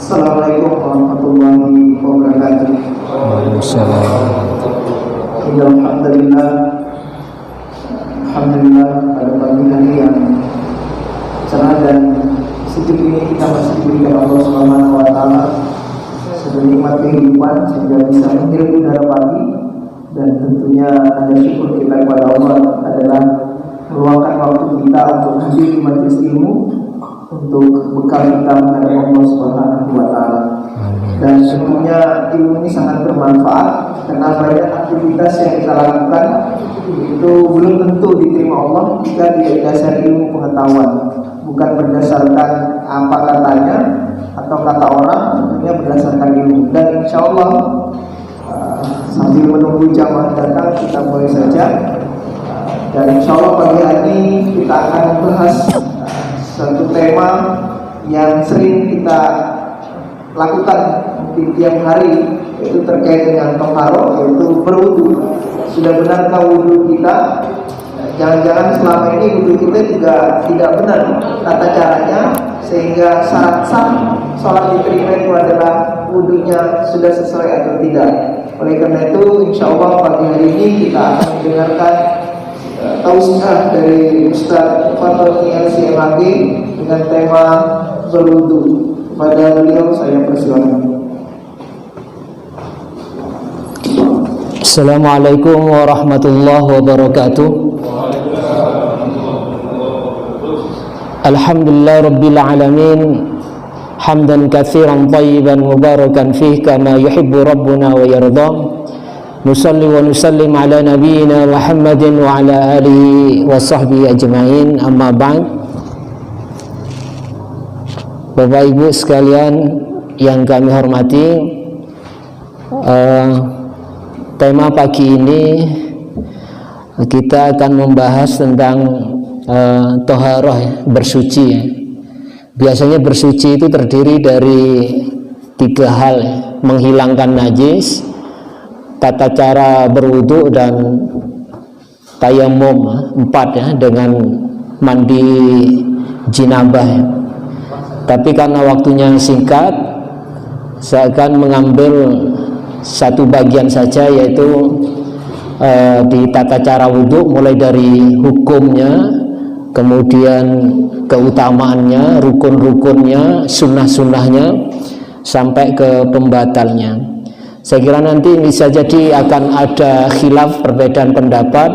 Assalamualaikum warahmatullahi wabarakatuh. Alhamdulillah, pada pagi hari yang cerah dan sejuk ini kita masih diberikan Allah Subhanahu wa taala sebagai nikmat kehidupan sehingga bisa menghirup udara pagi, dan tentunya ada syukur kita kepada Allah adalah meluangkan waktu kita untuk hadir di majelis ilmu untuk bekal kita menghadap Allah Subhanahu wa taala. Dan tentunya ilmu ini sangat bermanfaat karena banyak aktivitas yang kita lakukan itu belum tentu diterima Allah jika tidak didasari ilmu pengetahuan, bukan berdasarkan apa katanya atau kata orang, tentunya berdasarkan ilmu. Dan insya Allah sambil menunggu jamaah datang kita mulai saja. Dan insya Allah pagi hari kita akan membahas satu tema yang sering kita lakukan mungkin tiap hari, yaitu terkait dengan toharo, yaitu berwudu. Sudah benarkah wudu kita? Jangan-jangan selama ini wudu kita juga tidak benar tata caranya, sehingga syarat sah sholat diterima itu adalah wudunya sudah sesuai atau tidak. Oleh karena itu insya Allah pagi hari ini kita akan mendengarkan tausiah dari Ustaz Fadl LCMAG dengan tema berwudu. Pada beliau saya persilakan. Assalamualaikum warahmatullahi wabarakatuh. Alhamdulillah rabbil alamin, hamdan katsiran thayyiban mubarakan fihi kama yuhibbu rabbuna wa yarda. Nusalli wa nusallim ala nabiyyina Muhammadin wa ala alihi wa sahbihi ajma'in. Amma ba'd. Bapak Ibu sekalian yang kami hormati, tema pagi ini kita akan membahas tentang toharoh, bersuci. Biasanya bersuci itu terdiri dari 3 hal: menghilangkan najis, tata cara berwudu, dan tayamum 4 dengan mandi jinabah. Tapi karena waktunya singkat, saya akan mengambil satu bagian saja, yaitu di tata cara wudhu, mulai dari hukumnya, kemudian keutamaannya, rukun-rukunnya, sunnah-sunnahnya, sampai ke pembatalnya. Saya kira nanti bisa jadi akan ada khilaf, perbedaan pendapat,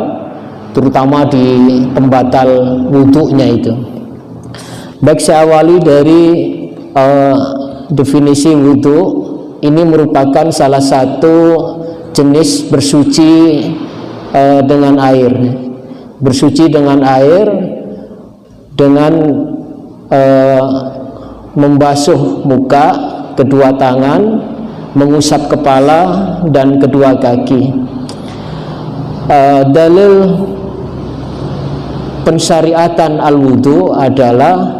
terutama di pembatal wudhunya itu. Baik, saya awali dari definisi wudhu. Ini merupakan salah satu jenis bersuci dengan air. Bersuci dengan air dengan membasuh muka, kedua tangan, mengusap kepala dan kedua kaki. Dalil pensyariatan al-wudu adalah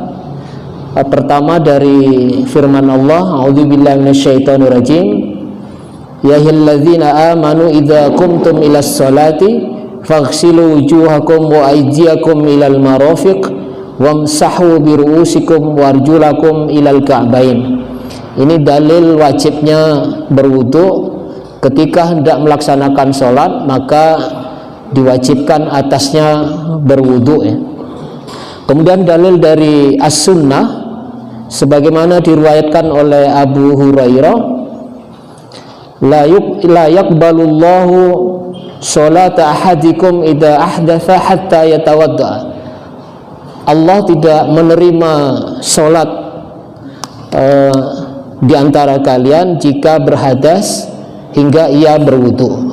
pertama dari firman Allah, a'udzubillahi minasyaitonirrajim, ya ayyuhalladzina amanu idza qumtum ilas sholati faghsilu wujuhakum wa aydiyakum ilal marafiq wamsahu bi ru'usikum warjulakum ilal ka'bain. Ini dalil wajibnya berwudu. Ketika hendak melaksanakan sholat, maka diwajibkan atasnya berwudu. Kemudian dalil dari as-sunnah, sebagaimana diriwayatkan oleh Abu Hurairah, la yaqbalullahu sholata ahadikum idza ahdatsa hatta yatawadda. Allah tidak menerima sholat di antara kalian jika berhadas hingga ia berwudu.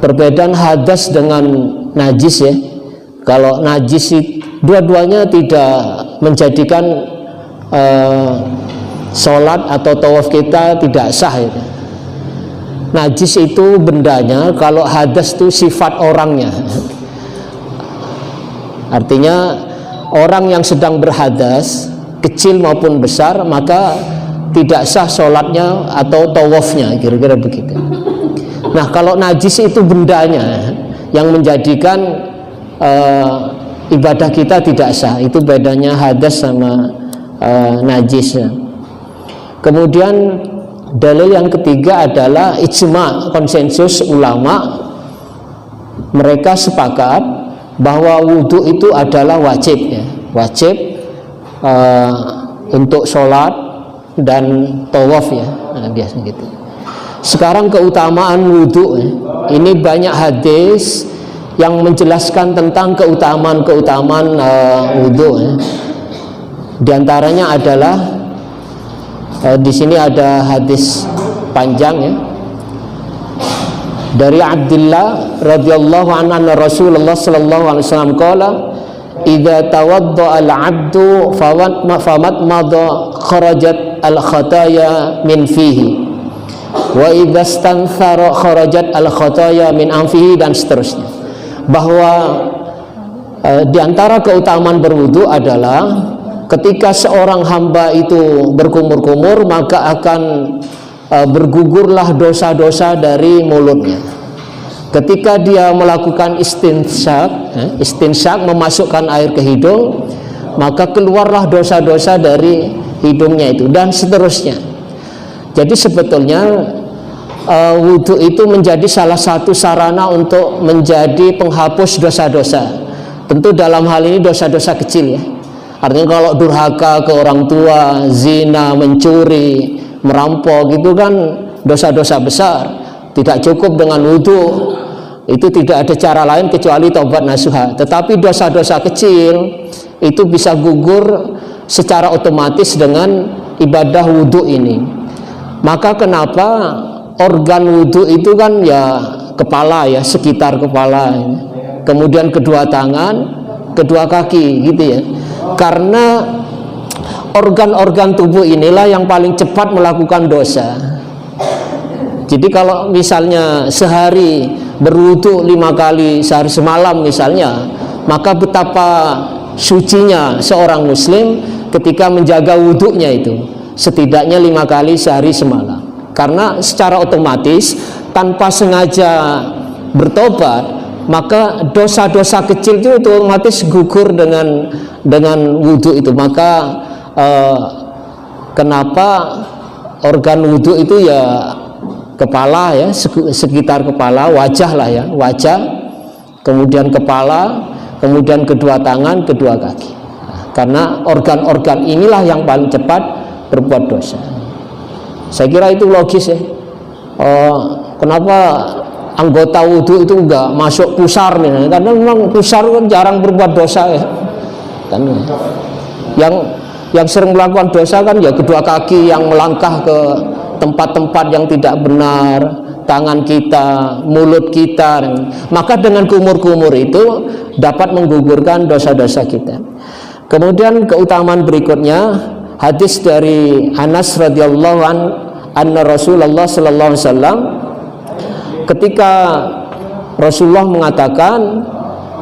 Perbedaan hadas dengan najis ya. Kalau najis dua-duanya tidak menjadikan sholat atau tawaf kita tidak sah ya. Najis itu bendanya, kalau hadas itu sifat orangnya. Artinya orang yang sedang berhadas, kecil maupun besar, maka tidak sah sholatnya atau tawafnya, kira-kira begitu. Nah, kalau najis itu bendanya yang menjadikan ibadah kita tidak sah. Itu bedanya hadas sama najis. Kemudian dalil yang ketiga adalah ijma, konsensus ulama. Mereka sepakat bahwa wudhu itu adalah wajib, ya, wajib untuk sholat dan tawaf, ya, nah, biasa gitu. Sekarang keutamaan wudhu, ya. Ini banyak hadis yang menjelaskan tentang keutamaan wudhu, ya. Di antaranya adalah di sini ada hadis panjang, ya, dari Abdullah radhiyallahu anhu Rasulullah sallallahu alaihi wasallam qala idza tawaddaa al-'abdu famatmadha kharajat al-khataya min fihi wa idza istanthara kharajat al-khataya min anfihi, dan seterusnya. Bahwa di antara keutamaan berwudu adalah ketika seorang hamba itu berkumur-kumur, maka akan bergugurlah dosa-dosa dari mulutnya. Ketika dia melakukan istinsyak, memasukkan air ke hidung, maka keluarlah dosa-dosa dari hidungnya itu, dan seterusnya. Jadi sebetulnya wudhu itu menjadi salah satu sarana untuk menjadi penghapus dosa-dosa. Tentu dalam hal ini dosa-dosa kecil, ya. Artinya kalau durhaka ke orang tua, zina, mencuri, merampok, itu kan dosa-dosa besar. Tidak cukup dengan wudhu, itu tidak ada cara lain kecuali taubat nasuha. Tetapi dosa-dosa kecil itu bisa gugur secara otomatis dengan ibadah wudhu ini. Maka kenapa organ wudhu itu kan ya kepala, ya, sekitar kepala, kemudian kedua tangan, kedua kaki, gitu ya. Karena organ-organ tubuh inilah yang paling cepat melakukan dosa. Jadi kalau misalnya sehari berwudu 5 kali sehari semalam misalnya, maka betapa sucinya seorang muslim ketika menjaga wudhunya itu setidaknya 5 kali sehari semalam. Karena secara otomatis tanpa sengaja bertobat, maka dosa-dosa kecil itu otomatis gugur dengan wudhu itu. Maka kenapa organ wudhu itu ya kepala, ya, sekitar kepala, wajah lah, ya, wajah, kemudian kepala, kemudian kedua tangan, kedua kaki. Karena organ-organ inilah yang paling cepat berbuat dosa. Saya kira itu logis, ya. Kenapa anggota wudhu itu enggak masuk pusar nih? Karena memang pusar kan jarang berbuat dosa, ya. Kan yang sering melakukan dosa kan ya kedua kaki yang melangkah ke tempat-tempat yang tidak benar, tangan kita, mulut kita. Maka dengan kumur-kumur itu dapat menggugurkan dosa-dosa kita. Kemudian keutamaan berikutnya, hadis dari Anas radhiyallahu anna Rasulullah sallallahu alaihi wasallam, ketika Rasulullah mengatakan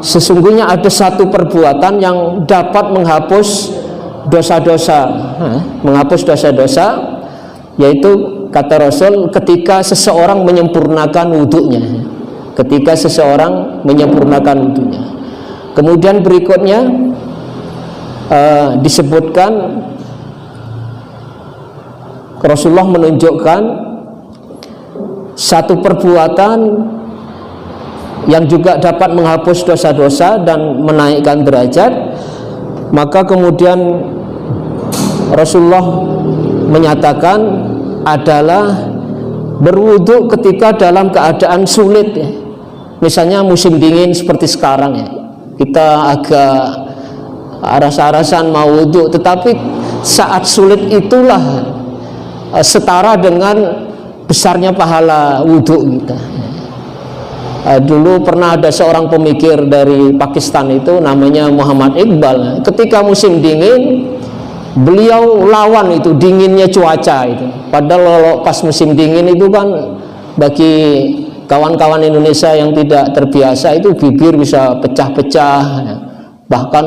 sesungguhnya ada satu perbuatan yang dapat menghapus dosa-dosa, yaitu kata Rasul ketika seseorang menyempurnakan wudhunya. Ketika seseorang menyempurnakan wudhunya. Kemudian berikutnya disebutkan Rasulullah menunjukkan satu perbuatan yang juga dapat menghapus dosa-dosa dan menaikkan derajat. Maka kemudian Rasulullah menyatakan adalah berwudu ketika dalam keadaan sulit, ya. Misalnya musim dingin seperti sekarang, ya, kita agak aras-arasan mau wudu, tetapi saat sulit itulah setara dengan besarnya pahala wudu kita. Dulu pernah ada seorang pemikir dari Pakistan itu namanya Muhammad Iqbal. Ketika musim dingin, beliau lawan itu dinginnya cuaca itu. Padahal pas musim dingin itu kan bagi kawan-kawan Indonesia yang tidak terbiasa itu bibir bisa pecah-pecah, bahkan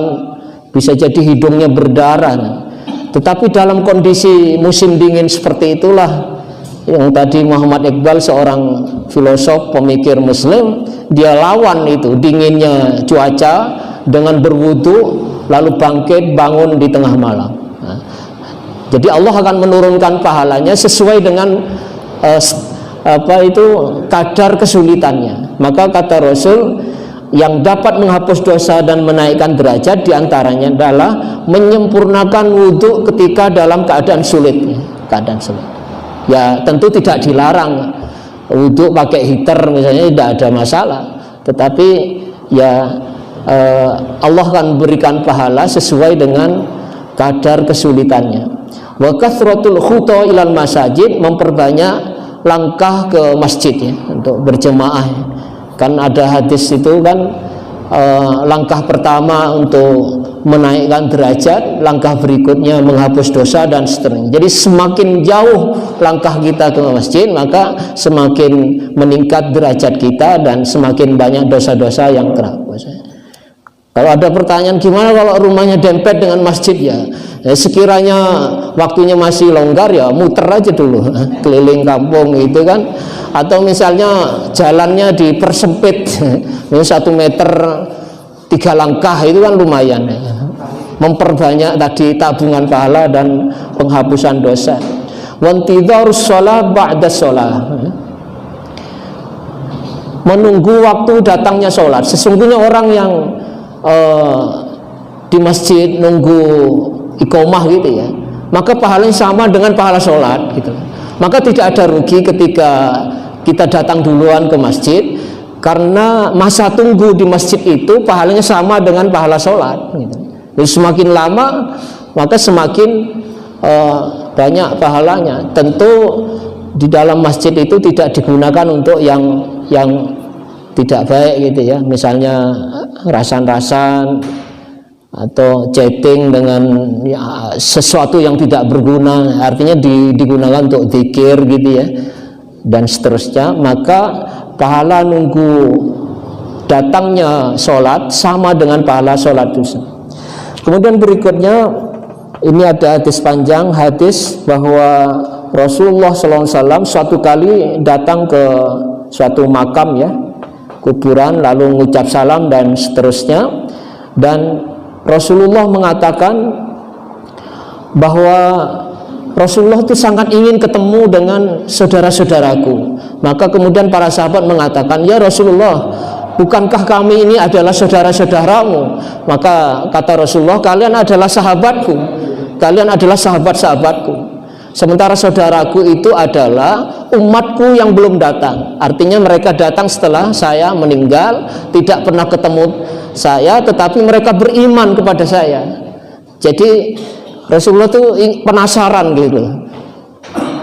bisa jadi hidungnya berdarah. Tetapi dalam kondisi musim dingin seperti itulah yang tadi Muhammad Iqbal, seorang filosof pemikir muslim, dia lawan itu dinginnya cuaca dengan berwudu lalu bangkit bangun di tengah malam. Jadi Allah akan menurunkan pahalanya sesuai dengan kadar kesulitannya. Maka kata Rasul, yang dapat menghapus dosa dan menaikkan derajat diantaranya adalah menyempurnakan wudhu ketika dalam keadaan sulit. Ya tentu tidak dilarang wudhu pakai heater misalnya, tidak ada masalah. Tetapi ya Allah akan berikan pahala sesuai dengan kadar kesulitannya. Wa kathratul khuta ilal masajid, memperbanyak langkah ke masjid ya, untuk berjemaah. Kan ada hadis itu kan, langkah pertama untuk menaikkan derajat, langkah berikutnya menghapus dosa dan seterusnya. Jadi semakin jauh langkah kita ke masjid, maka semakin meningkat derajat kita dan semakin banyak dosa-dosa yang terhapus. Kalau ada pertanyaan gimana kalau rumahnya dempet dengan masjid, ya sekiranya waktunya masih longgar ya muter aja dulu keliling kampung itu kan, atau misalnya jalannya dipersempit 1 meter 3 langkah, itu kan lumayan ya. Memperbanyak tadi tabungan pahala dan penghapusan dosa. Wantidharus shalah ba'da shalah, menunggu waktu datangnya sholat. Sesungguhnya orang yang di masjid nunggu iqomah gitu ya, maka pahalanya sama dengan pahala sholat gitu. Maka tidak ada rugi ketika kita datang duluan ke masjid, karena masa tunggu di masjid itu pahalanya sama dengan pahala sholat gitu. Jadi semakin lama maka semakin banyak pahalanya. Tentu di dalam masjid itu tidak digunakan untuk yang tidak baik gitu ya, misalnya rasan-rasan atau chatting dengan sesuatu yang tidak berguna, artinya digunakan untuk zikir gitu ya dan seterusnya. Maka pahala nunggu datangnya sholat sama dengan pahala sholat itu. Kemudian berikutnya ini ada hadis panjang, hadis bahwa Rasulullah SAW suatu kali datang ke suatu makam ya, kuburan, lalu mengucap salam dan seterusnya, dan Rasulullah mengatakan bahwa Rasulullah itu sangat ingin ketemu dengan saudara-saudaraku. Maka kemudian para sahabat mengatakan, ya Rasulullah, bukankah kami ini adalah saudara-saudaramu? Maka kata Rasulullah, kalian adalah sahabatku, kalian adalah sahabat-sahabatku. Sementara saudaraku itu adalah umatku yang belum datang. Artinya mereka datang setelah saya meninggal, tidak pernah ketemu saya, tetapi mereka beriman kepada saya. Jadi Rasulullah itu penasaran gitu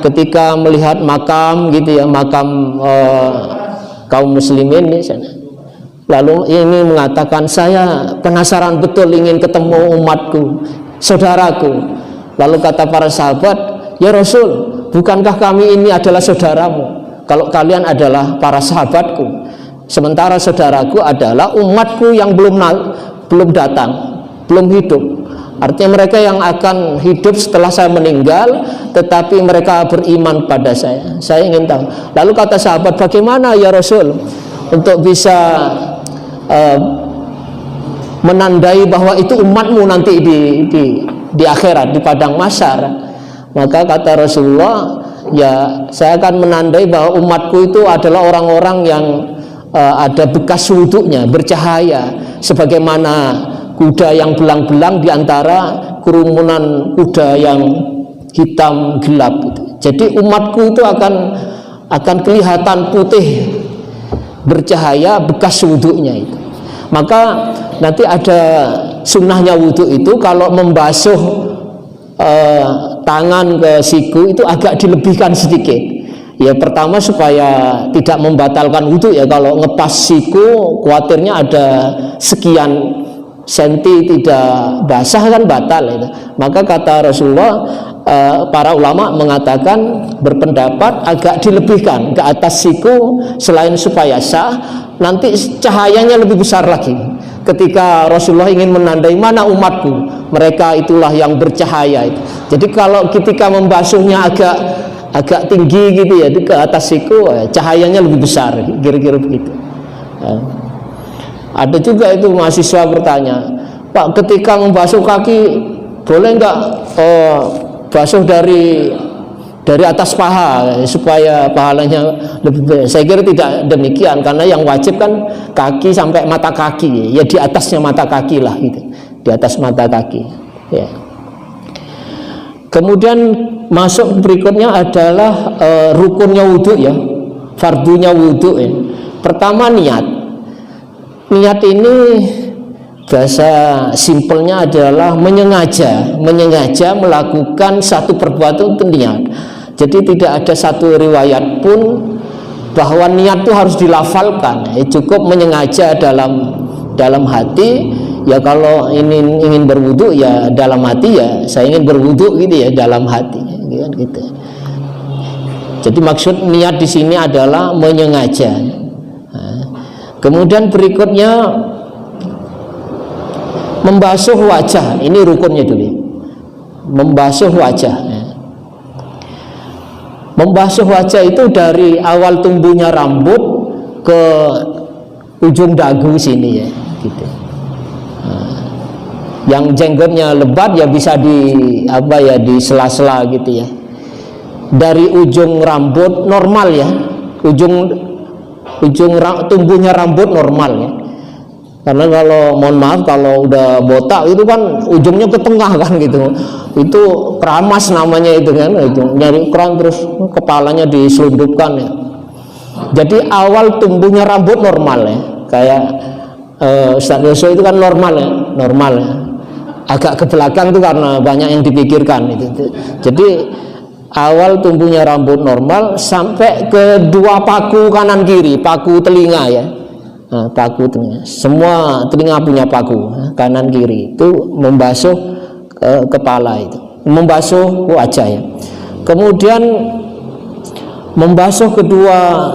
ketika melihat makam gitu ya, makam kaum muslimin misalnya. Lalu ini mengatakan, saya penasaran betul ingin ketemu umatku, saudaraku. Lalu kata para sahabat, ya Rasul, bukankah kami ini adalah saudaramu? Kalau kalian adalah para sahabatku, sementara saudaraku adalah umatku yang belum datang, belum hidup. Artinya mereka yang akan hidup setelah saya meninggal, tetapi mereka beriman pada saya. Saya ingin tahu. Lalu kata sahabat, bagaimana ya Rasul untuk bisa menandai bahwa itu umatmu nanti di akhirat, di padang mahsyar? Maka kata Rasulullah, ya saya akan menandai bahwa umatku itu adalah orang-orang yang ada bekas wudhunya, bercahaya, sebagaimana kuda yang belang-belang di antara kerumunan kuda yang hitam gelap. Jadi umatku itu akan kelihatan putih, bercahaya, bekas wudhunya itu. Maka nanti ada sunnahnya wudhu itu, kalau membasuh tangan ke siku itu agak dilebihkan sedikit. Ya pertama supaya tidak membatalkan wudhu ya, kalau ngepas siku khawatirnya ada sekian senti tidak basah kan batal itu. Maka kata Rasulullah, para ulama mengatakan, berpendapat agak dilebihkan ke atas siku, selain supaya sah, nanti cahayanya lebih besar lagi. Ketika Rasulullah ingin menandai mana umatku, mereka itulah yang bercahaya itu. Jadi kalau ketika membasuhnya agak tinggi gitu ya, ke atas siku, cahayanya lebih besar, kira-kira begitu. Ada juga itu mahasiswa bertanya, Pak, ketika membasuh kaki boleh nggak basuh dari atas paha supaya pahalanya lebih baik. Saya kira tidak demikian, karena yang wajib kan kaki sampai mata kaki, ya di atasnya mata kaki lah gitu, di atas mata kaki ya. Kemudian masuk berikutnya adalah rukunnya wudhu ya, fardunya wudhu ya. Pertama niat ini bahasa simpelnya adalah menyengaja melakukan satu perbuatan itu niat. Jadi tidak ada satu riwayat pun bahwa niat itu harus dilafalkan. Cukup menyengaja dalam hati. Ya kalau ingin berwudu ya dalam hati, ya saya ingin berwudu gitu ya dalam hati gitu. Jadi maksud niat di sini adalah menyengaja. Kemudian berikutnya membasuh wajah, ini rukunnya dulu. Membasuh wajah. Membasuh wajah itu dari awal tumbuhnya rambut ke ujung dagu sini ya, gitu. Yang jenggotnya lebat ya bisa di sela-sela gitu ya. Dari ujung rambut normal ya, ujung tumbuhnya rambut normal ya. Karena kalau mohon maaf kalau udah botak itu kan ujungnya ke tengah kan gitu, itu keramas namanya itu kan, itu nyari keran terus kepalanya diselundupkan ya. Jadi awal tumbuhnya rambut normal ya, kayak Ustaz Yoso itu kan normal ya. Agak ke belakang itu karena banyak yang dipikirkan itu. Jadi awal tumbuhnya rambut normal sampai ke dua paku kanan kiri, paku telinga ya. Nah, paku telinga, semua telinga punya paku kanan kiri itu membasuh kepala, itu membasuh wajah ya. Kemudian membasuh kedua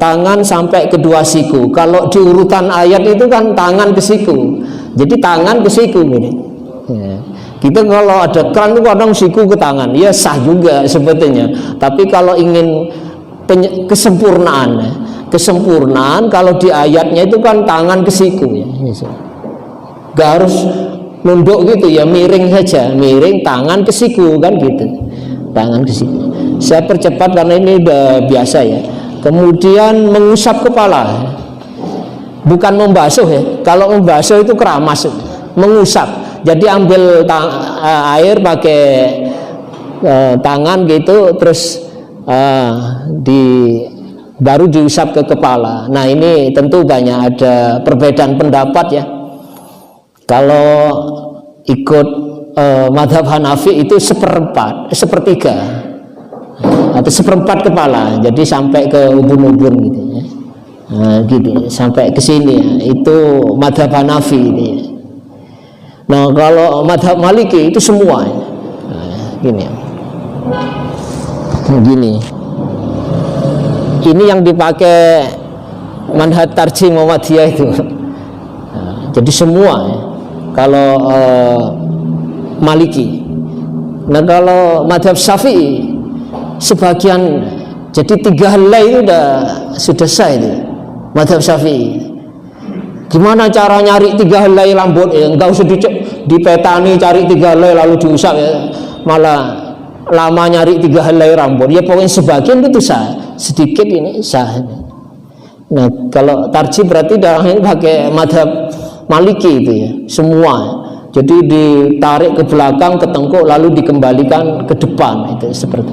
tangan sampai kedua siku. Kalau di urutan ayat itu kan tangan ke siku, jadi tangan ke siku ini ya. Kita kalau ada keran itu kadang siku ke tangan, ya sah juga sebetulnya. Tapi kalau ingin kesempurnaan kalau di ayatnya itu kan tangan ke siku ya. Gak harus nunduk gitu ya, miring saja, miring tangan ke siku kan gitu, tangan ke siku. Saya percepat karena ini udah biasa ya. Kemudian mengusap kepala, bukan membasuh ya. Kalau membasuh itu keramas, mengusap. Jadi ambil air pakai tangan gitu, terus baru diusap ke kepala. Nah ini tentu banyak ada perbedaan pendapat ya. Kalau ikut madhab Hanafi itu sepertiga atau seperempat kepala, jadi sampai ke ubun-ubun gitu ya. Nah, gitu sampai ke sini ya. Itu madhab Hanafi gitu ya. Nah kalau madhab Maliki itu semua ya. Nah, gini ya. Gini. Ini yang dipakai manhaj tarjih Muhammadiyah itu. Nah, jadi semua ya. Kalau Maliki. Nah kalau madhab Syafi'i sebagian, jadi 3 helai itu sudah sah itu madhab Syafi'i. Gimana cara nyari 3 helai rambut ya, enggak usah dipetani cari 3 helai lalu diusap ya, malah lama nyari 3 helai rambut ya. Pokoknya sebagian itu sah, sedikit ini sah. Nah kalau tarjih berarti dalam ini pakai madhab Maliki itu ya, semua. Jadi ditarik ke belakang, ke tengkuk, lalu dikembalikan ke depan, itu seperti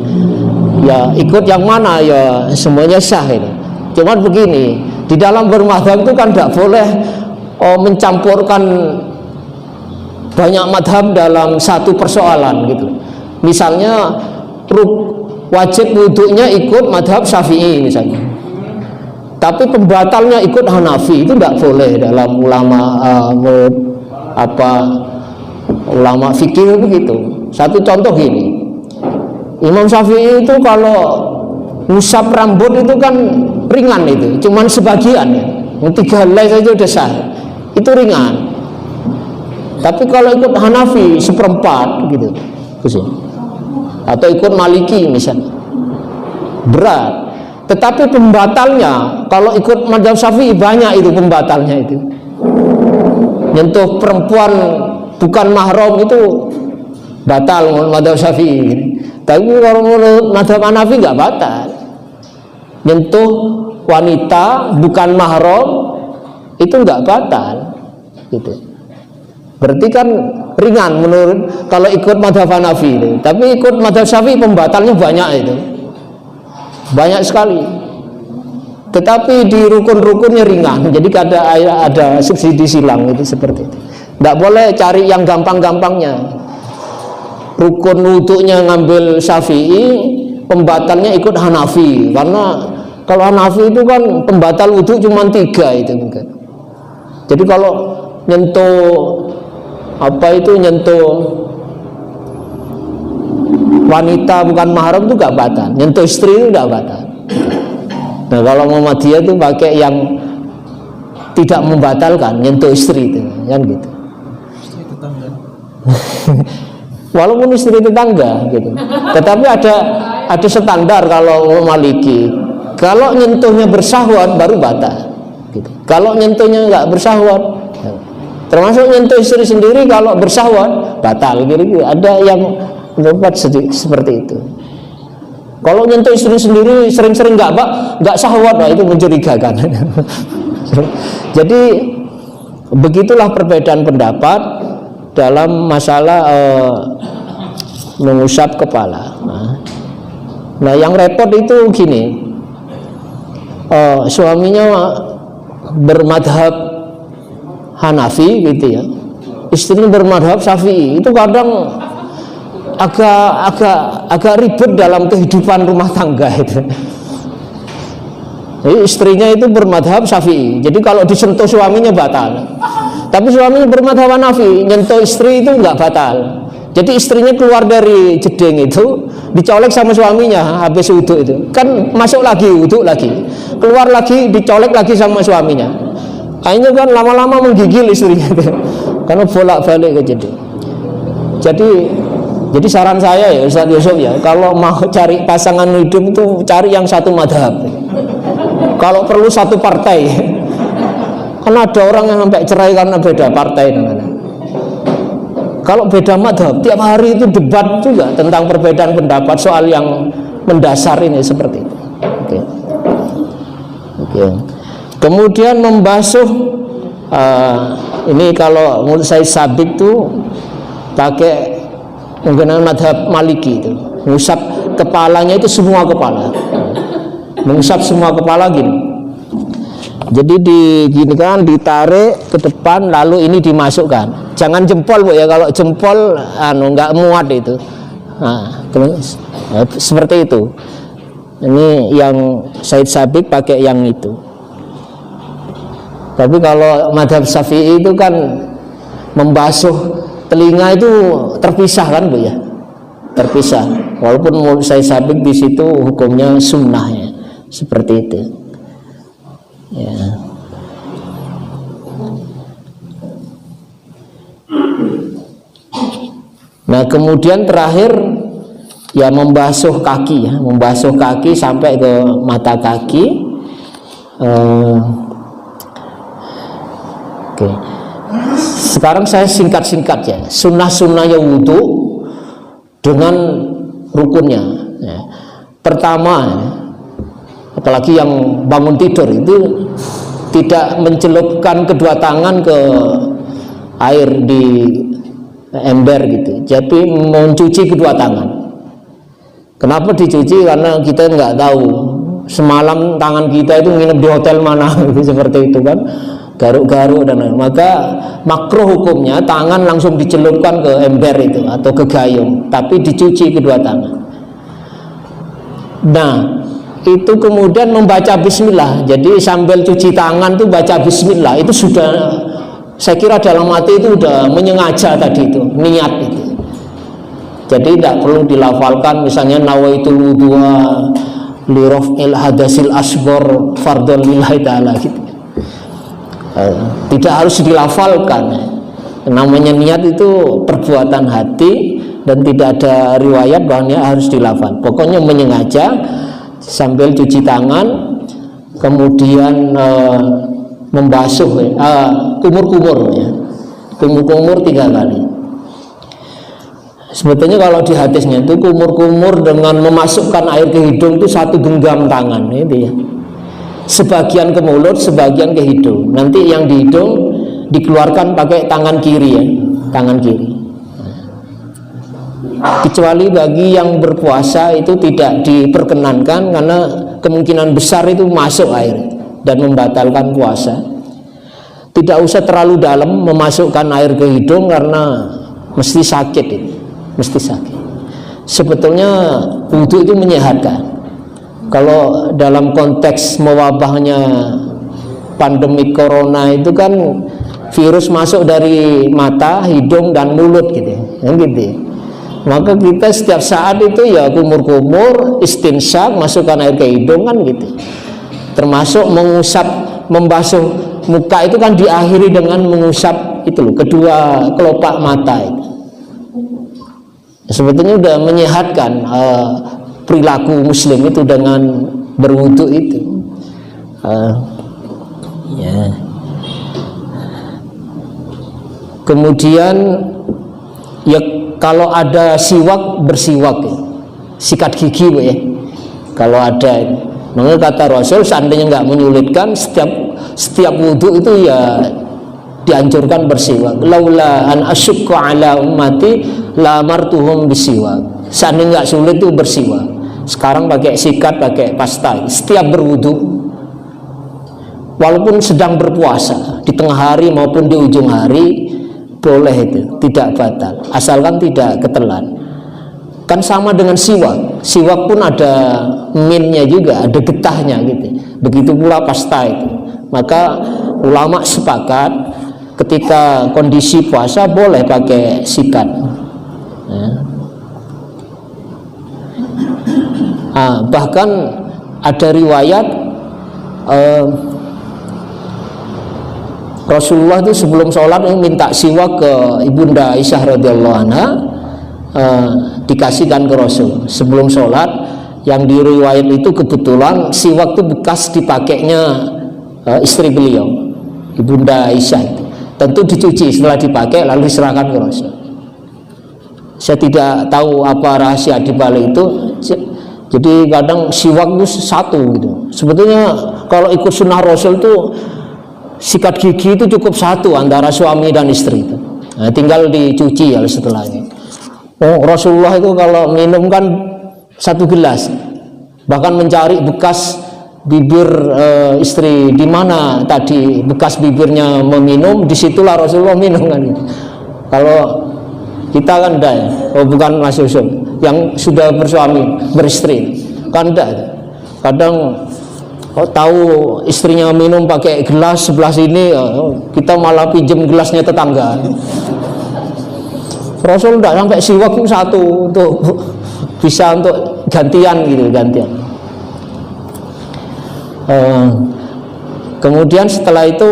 ya. Ikut yang mana ya semuanya sah ini. Cuman begini, di dalam bermadhab itu kan tidak boleh mencampurkan banyak madhab dalam satu persoalan gitu. Misalnya wajib wudhunya ikut madhab Syafi'i misalnya, tapi pembatalnya ikut Hanafi, itu tidak boleh dalam ulama fikih begitu. Satu contoh gini, Imam Syafi'i itu kalau ngusap rambut itu kan ringan, itu cuman sebagian ya, 3 helai saja udah sah, itu ringan. Tapi kalau ikut Hanafi seperempat gitu, atau ikut Maliki misalnya, berat. Tetapi pembatalnya kalau ikut madhab Syafi'i banyak, itu pembatalnya itu nyentuh perempuan bukan mahram itu batal menurut madzhab Syafi'i. Tapi kalau menurut madzhab Hanafi nggak batal. Nyentuh wanita bukan mahram itu nggak batal, gitu. Berarti kan ringan menurut kalau ikut madzhab Hanafi itu. Tapi ikut madzhab Syafi'i pembatalnya banyak itu, banyak sekali. Tetapi di rukun-rukunnya ringan, jadi ada subsidi silang itu seperti itu. Nggak boleh cari yang gampang-gampangnya. Rukun wudhunya ngambil Syafi'i, pembatalnya ikut Hanafi. Karena kalau Hanafi itu kan pembatal wudhu cuma 3 itu mungkin. Jadi kalau nyentuh wanita bukan mahram itu nggak batal, nyentuh istri itu nggak batal. Nah kalau Muhammadiyah itu pakai yang tidak membatalkan, nyentuh istri itu, kan gitu. Istri tetangga. Walaupun istri tetangga, gitu. Tetapi ada standar kalau Maliki. Kalau nyentuhnya bersahwat baru batal, gitu. Kalau nyentuhnya nggak bersahwat, termasuk nyentuh istri sendiri kalau bersahwat batal, gitu. Ada yang mendapat seperti itu. Kalau nyentuh istri sendiri sering-sering nggak syahwat, itu mencurigakan. Jadi begitulah perbedaan pendapat dalam masalah mengusap kepala. Nah, yang repot itu gini, suaminya bermadhab Hanafi gitu ya, istrinya bermadhab Syafi'i, itu kadang agak ribet dalam kehidupan rumah tangga itu. Jadi istrinya itu bermadhab Syafi'i, jadi kalau disentuh suaminya batal. Tapi suaminya bermadhab Hanafi, nyentuh istri itu nggak batal. Jadi istrinya keluar dari jeding itu, dicolek sama suaminya habis wudhu itu, kan masuk lagi wudhu lagi, keluar lagi dicolek lagi sama suaminya. Kayaknya kan lama-lama menggigil istrinya itu, karena bolak-balik ke jeding. Jadi saran saya ya Ustaz Yusuf ya, kalau mau cari pasangan hidup itu cari yang satu madhab. Kalau perlu satu partai. Karena ada orang yang sampai cerai karena beda partai. Kalau beda madhab, tiap hari itu debat juga tentang perbedaan pendapat soal yang mendasar ini seperti itu. Oke. Kemudian membasuh, ini kalau menurut saya Sabik tuh pakai menggunakan madhab Maliki itu, mengusap kepalanya itu semua kepala, mengusap semua kepala gini. Jadi gini kan, ditarik ke depan lalu ini dimasukkan. Jangan jempol Bu ya, kalau jempol nggak muat itu. Nah, seperti itu. Ini yang Said Sabik pakai yang itu. Tapi kalau madhab Syafi'i itu kan membasuh telinga itu terpisah kan Bu ya, terpisah. Walaupun menurut saya Sabik di situ hukumnya sunnah ya, seperti itu. Ya. Nah kemudian terakhir ya membasuh kaki ya, membasuh kaki sampai ke mata kaki. Oke. Sekarang saya singkat-singkat ya, sunnah-sunnahnya wudhu dengan rukunnya. Ya. Pertama, apalagi yang bangun tidur itu tidak mencelupkan kedua tangan ke air di ember gitu. Jadi mencuci kedua tangan. Kenapa dicuci? Karena kita nggak tahu semalam tangan kita itu nginep di hotel mana gitu, seperti itu kan, garuk-garuk dan lain. Maka makruh hukumnya tangan langsung dicelupkan ke ember itu atau ke gayung, tapi dicuci kedua tangan. Nah itu kemudian membaca bismillah. Jadi sambil cuci tangan tuh baca bismillah. Itu sudah, saya kira dalam hati itu udah menyengaja tadi itu, niat itu. Jadi tidak perlu dilafalkan misalnya nawaitul wudhu'a li raf'il hadasil asghar fardhon lillahi ta'ala gitu. Tidak harus dilafalkan. Namanya niat itu perbuatan hati dan tidak ada riwayat bahwa harus dilafal. Pokoknya menyengaja sambil cuci tangan, kemudian membasuh kumur-kumur ya, kumur-kumur 3 kali. Sebetulnya kalau di hadisnya itu kumur-kumur dengan memasukkan air ke hidung itu satu genggam tangan, itu ya. Sebagian ke mulut, sebagian ke hidung. Nanti yang di hidung dikeluarkan pakai tangan kiri ya, tangan kiri. Kecuali bagi yang berpuasa itu tidak diperkenankan karena kemungkinan besar itu masuk air dan membatalkan puasa. Tidak usah terlalu dalam memasukkan air ke hidung karena mesti sakit itu, mesti sakit. Sebetulnya wudhu itu menyehatkan. Kalau dalam konteks mewabahnya pandemi corona itu kan virus masuk dari mata, hidung dan mulut gitu, kan gitu. Maka kita setiap saat itu ya kumur-kumur, istinsak, masukkan air ke hidung kan gitu. Termasuk mengusap, membasuh muka itu kan diakhiri dengan mengusap itu loh, kedua kelopak mata itu. Sebetulnya udah menyehatkan perilaku muslim itu dengan berwudu itu. Ya. Kemudian ya kalau ada siwak, bersiwak ya. Sikat gigi ya. Kalau ada, makanya kata Rasul seandainya nggak menyulitkan, setiap wudu itu ya dianjurkan bersiwak. Laula an asyqa ala ummati la amartuhum bisiwak. Seandainya nggak sulit itu bersiwak. Sekarang pakai sikat, pakai pasta. Setiap berwudu, walaupun sedang berpuasa di tengah hari maupun di ujung hari, boleh itu, tidak batal, asalkan tidak ketelan. Kan sama dengan siwak. Siwak pun ada minnya juga, ada getahnya gitu. Begitu pula pasta itu. Maka ulama sepakat ketika kondisi puasa boleh pakai sikat. Ya. Bahkan ada riwayat Rasulullah itu sebelum sholat minta siwak ke Ibunda Aisyah radhiyallahu anha, dikasihkan ke Rasul sebelum sholat. Yang diriwayat itu kebetulan siwak itu bekas dipakainya istri beliau, Ibunda Aisyah itu. Tentu dicuci setelah dipakai lalu diserahkan ke Rasul. Saya tidak tahu apa rahasia di balik itu. Jadi kadang siwak itu satu gitu. Sebetulnya kalau ikut sunnah Rasul itu sikat gigi itu cukup satu antara suami dan istri itu. Nah, tinggal dicuci ya setelahnya. Rasulullah itu kalau minum kan satu gelas, bahkan mencari bekas bibir istri di mana tadi bekas bibirnya meminum, disitulah Rasulullah minum kan. Kalau kita kan enggak ya, bukan Mas Yusuf yang sudah bersuami beristri kan enggak. Kadang tahu istrinya minum pakai gelas sebelah sini, kita malah pinjam gelasnya tetangga. Rasul enggak, sampai siwak itu satu untuk bisa untuk gantian gitu, gantian. Kemudian setelah itu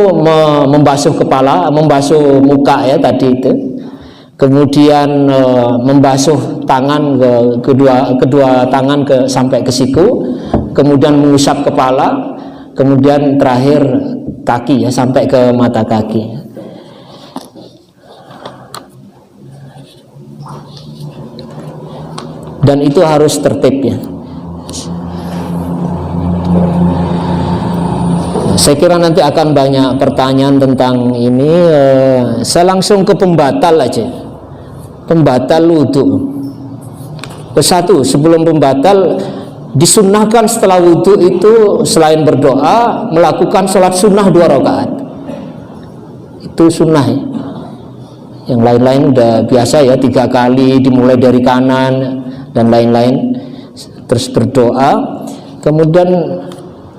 membasuh kepala, membasuh muka ya tadi itu. Kemudian membasuh tangan kedua tangan sampai ke siku, kemudian mengusap kepala, kemudian terakhir kaki ya sampai ke mata kaki. Dan itu harus tertib ya. Saya kira nanti akan banyak pertanyaan tentang ini. Saya langsung ke pembatal aja. Pembatal wudhu. Satu, sebelum pembatal disunnahkan setelah wudhu itu selain berdoa melakukan sholat sunnah 2 rakaat. Itu sunnah ya. Yang lain-lain udah biasa ya, 3 kali dimulai dari kanan dan lain-lain, terus berdoa, kemudian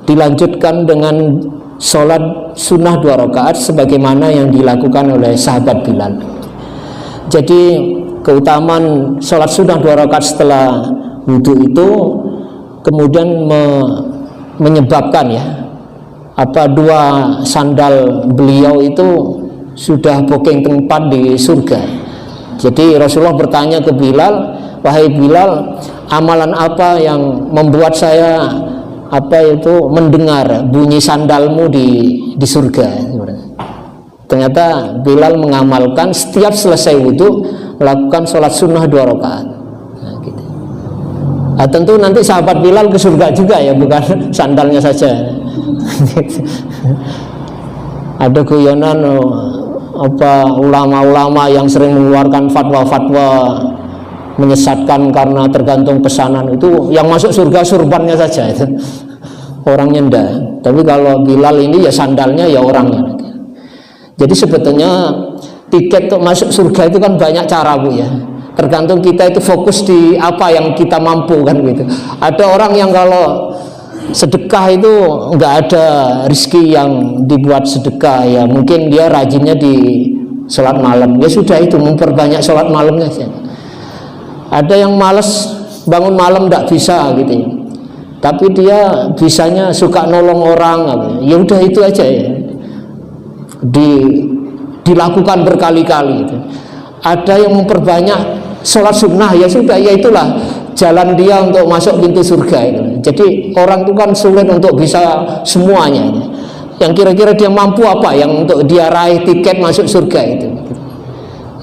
dilanjutkan dengan sholat sunnah 2 rakaat sebagaimana yang dilakukan oleh sahabat Bilal. Jadi keutamaan sholat sunnah 2 rakaat setelah wudhu itu kemudian menyebabkan ya, 2 sandal beliau itu sudah booking tempat di surga. Jadi Rasulullah bertanya ke Bilal, wahai Bilal, amalan apa yang membuat saya mendengar bunyi sandalmu di surga? Ternyata Bilal mengamalkan setiap selesai wudhu melakukan sholat sunnah 2 rakaat. Nah, gitu. Nah, tentu nanti sahabat Bilal ke surga juga ya, bukan sandalnya saja. Ada guyonan ulama-ulama yang sering mengeluarkan fatwa-fatwa menyesatkan karena tergantung pesanan, itu yang masuk surga surbannya saja itu, orangnya ndak. Tapi kalau Bilal ini ya sandalnya ya orangnya. Jadi sebetulnya tiket untuk masuk surga itu kan banyak cara Bu ya, tergantung kita itu fokus di apa yang kita mampu kan gitu. Ada orang yang kalau sedekah itu nggak ada rezeki yang dibuat sedekah ya, mungkin dia rajinnya di sholat malam, ya sudah itu memperbanyak sholat malamnya saja. Ada yang malas bangun malam nggak bisa gitu ya, tapi dia bisanya suka nolong orang, ya udah itu aja ya, dilakukan berkali-kali gitu. Ada yang memperbanyak sholat sunnah, ya sudah, ya itulah jalan dia untuk masuk pintu surga itu. Jadi orang itu kan sulit untuk bisa semuanya. Yang kira-kira dia mampu apa yang untuk dia raih tiket masuk surga itu.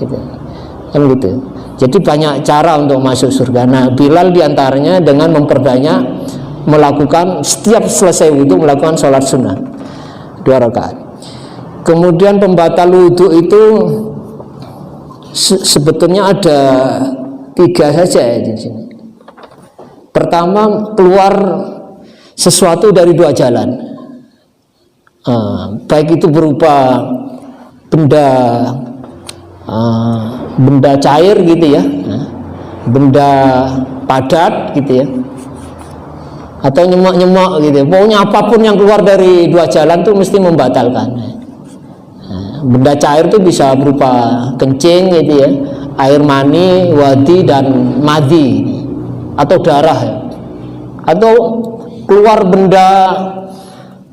Gitu. Kan gitu. Jadi banyak cara untuk masuk surga. Nah, Bilal diantaranya dengan memperbanyak melakukan setiap selesai wudhu melakukan sholat sunnah 2 rakaat. Kemudian pembatal wudhu itu sebetulnya ada 3 saja ya di sini. Pertama, keluar sesuatu dari 2 jalan, baik itu berupa benda cair gitu ya, benda padat gitu ya, atau nyemak-nyemak gitu ya. Pokoknya apapun yang keluar dari 2 jalan itu mesti membatalkan. Benda cair itu bisa berupa kencing gitu ya, air mani, wadi dan madhi, atau darah ya. Atau keluar benda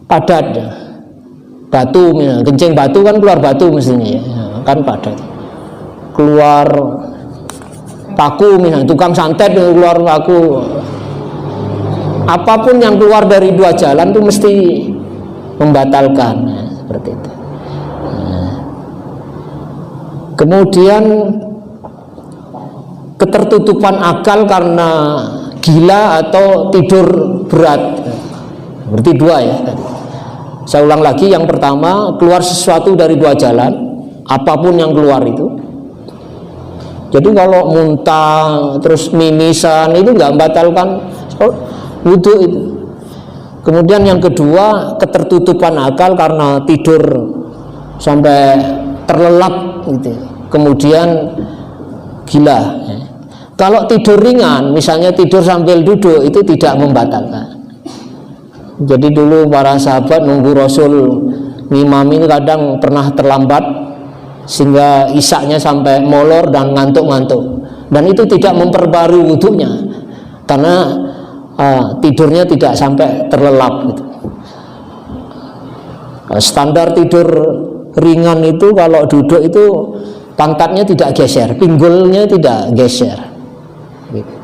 padat, batu misalnya, kencing batu kan keluar batu mestinya ya, kan padat. Keluar paku misalnya, tukang santet keluar paku. Apapun yang keluar dari 2 jalan itu mesti membatalkan, ya, seperti itu. Kemudian ketertutupan akal karena gila atau tidur berat, berarti 2 ya tadi. Saya ulang lagi, yang pertama keluar sesuatu dari 2 jalan, apapun yang keluar itu. Jadi kalau muntah terus mimisan itu nggak membatalkan wudhu itu. Kemudian yang kedua, ketertutupan akal karena tidur sampai terlelap gitu, kemudian gila. Kalau tidur ringan, misalnya tidur sambil duduk, itu tidak membatalkan. Jadi dulu para sahabat nunggu Rasul ngimam ini kadang pernah terlambat sehingga isaknya sampai molor dan ngantuk-ngantuk, dan itu tidak memperbarui wudhunya karena tidurnya tidak sampai terlelap gitu. Standar tidur ringan itu kalau duduk itu pantatnya tidak geser, pinggulnya tidak geser.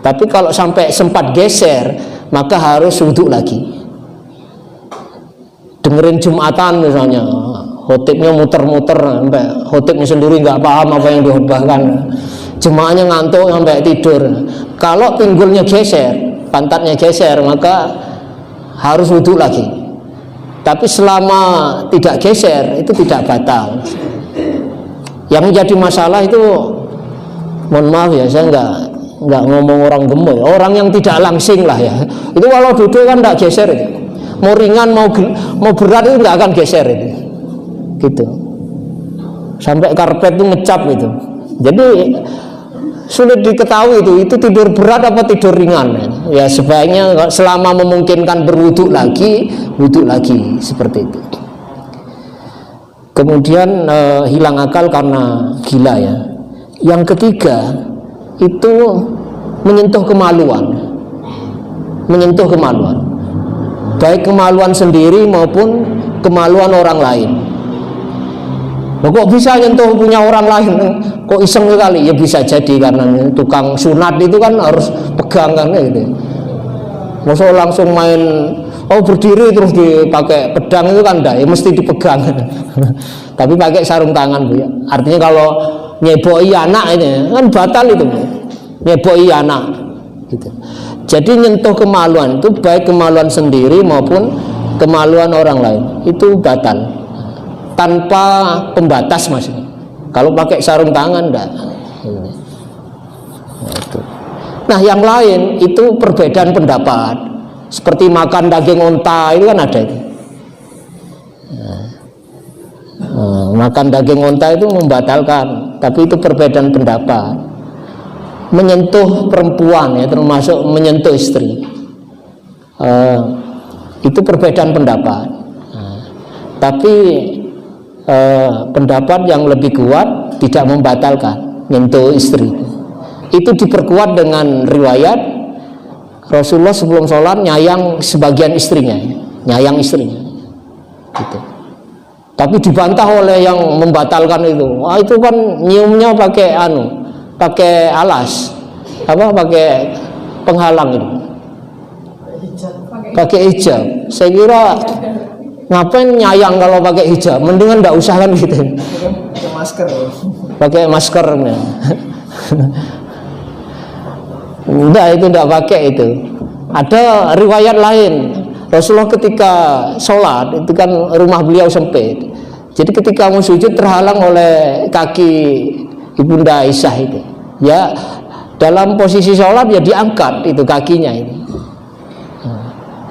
Tapi kalau sampai sempat geser, maka harus wudhu lagi. Dengerin Jumatan misalnya, khotibnya muter-muter sampai khotibnya sendiri nggak paham apa yang dihotbahkan, jemaahnya ngantuk sampai tidur. Kalau pinggulnya geser, pantatnya geser, maka harus wudhu lagi. Tapi selama tidak geser, itu tidak batal. Yang menjadi masalah itu, mohon maaf ya, saya nggak ngomong orang gemuk, orang yang tidak langsing lah ya. Itu kalau duduk kan nggak geser itu. Mau ringan mau berat itu nggak akan geser itu, gitu. Sampai karpet itu ngecap itu. Jadi sulit diketahui itu tidur berat apa tidur ringan. Ya sebaiknya selama memungkinkan berwudhu lagi, wudhu lagi seperti itu. Kemudian hilang akal karena gila ya. Yang ketiga itu menyentuh kemaluan, baik kemaluan sendiri maupun kemaluan orang lain. Nah, kok bisa nyentuh punya orang lain? Kok iseng sekali? Ya bisa jadi karena tukang sunat itu kan harus pegang kan gitu. Masa langsung main berdiri terus dipakai pedang itu kan enggak, ya mesti dipegang. Tapi pakai sarung tangan Bu ya. Artinya kalau nyeboi anak ini kan batal itu, nyeboi anak gitu. Jadi nyentuh kemaluan itu baik kemaluan sendiri maupun kemaluan orang lain itu batal tanpa pembatas maksudnya. Kalau pakai sarung tangan enggak. Nah yang lain itu perbedaan pendapat, seperti makan daging unta itu kan ada itu. Makan daging unta itu membatalkan, tapi itu perbedaan pendapat. Menyentuh perempuan ya, termasuk menyentuh istri, itu perbedaan pendapat. Tapi pendapat yang lebih kuat tidak membatalkan menyentuh istri. Itu diperkuat dengan riwayat Rasulullah sebelum sholat nyayang sebagian istrinya, nyayang istrinya gitu. Tapi dibantah oleh yang membatalkan itu. Wah, itu kan nyiumnya pakai pakai alas, pakai penghalang itu, pakai hijab. Saya kira ngapain nyayang kalau pakai hijab? Mendingan enggak usah kan gitu. Pakai masker. Pakai maskernya. Enggak, itu enggak pakai itu. Ada riwayat lain. Rasulullah ketika sholat itu kan rumah beliau sempit. Jadi ketika mau sujud terhalang oleh kaki Ibunda Aisyah itu. Ya dalam posisi sholat ya diangkat itu kakinya ini.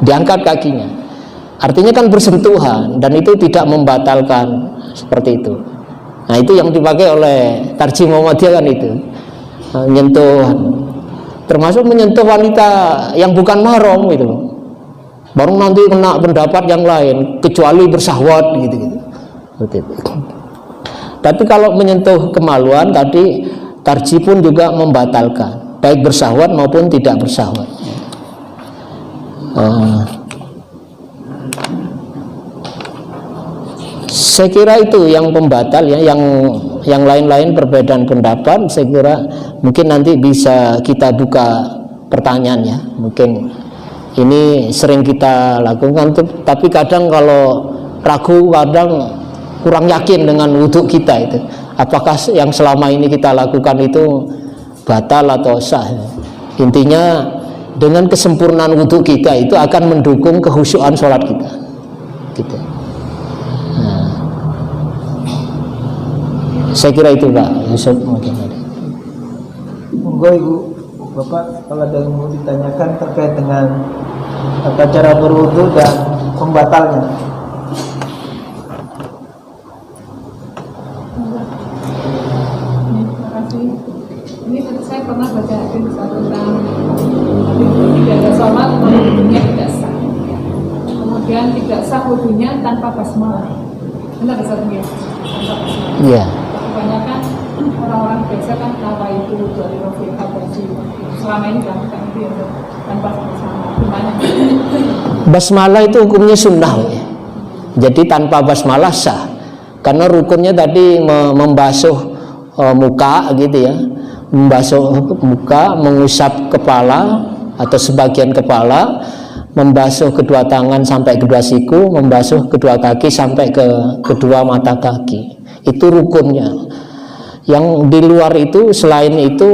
Diangkat kakinya. Artinya kan bersentuhan dan itu tidak membatalkan seperti itu. Nah itu yang dipakai oleh Tarjih Muhammadiyah kan itu. Menyentuh, termasuk menyentuh wanita yang bukan mahram gitu loh. Baru nanti kena pendapat yang lain, kecuali bersahwat gitu-gitu. Tapi kalau menyentuh kemaluan tadi Tarjih pun juga membatalkan, baik bersahwat maupun tidak bersahwat. Saya kira itu yang pembatal ya, yang lain-lain perbedaan pendapat. Saya kira mungkin nanti bisa kita buka pertanyaan ya, mungkin ini sering kita lakukan, tapi kadang kalau ragu, kadang kurang yakin dengan wudhu kita itu. Apakah yang selama ini kita lakukan itu batal atau sah? Intinya dengan kesempurnaan wudhu kita itu akan mendukung kehusyuan sholat kita. Gitu. Nah, saya kira itu Pak Yusuf mungkin ada. Monggo Ibu, Bapak kalau ada yang mau ditanyakan terkait dengan tata cara berwudu dan pembatalnya. Terima kasih. Ini saya pernah baca hadis tentang tidak ada sholat wudunya tidak sah. Kemudian tidak sah wudunya tanpa basmalah. Benar bisa tanpa basmalah. Iya. Kebanyakan orang-orang biasa kan tahu itu dari Rafiqah selama ini kan itu ya tanpa basmalah. Gimana? Basmalah itu hukumnya sunnah ya. Jadi tanpa basmalah sah. Karena rukunnya tadi membasuh muka gitu ya. Membasuh muka, mengusap kepala atau sebagian kepala, membasuh kedua tangan sampai kedua siku, membasuh kedua kaki sampai ke kedua mata kaki. Itu rukunnya. Yang di luar itu selain itu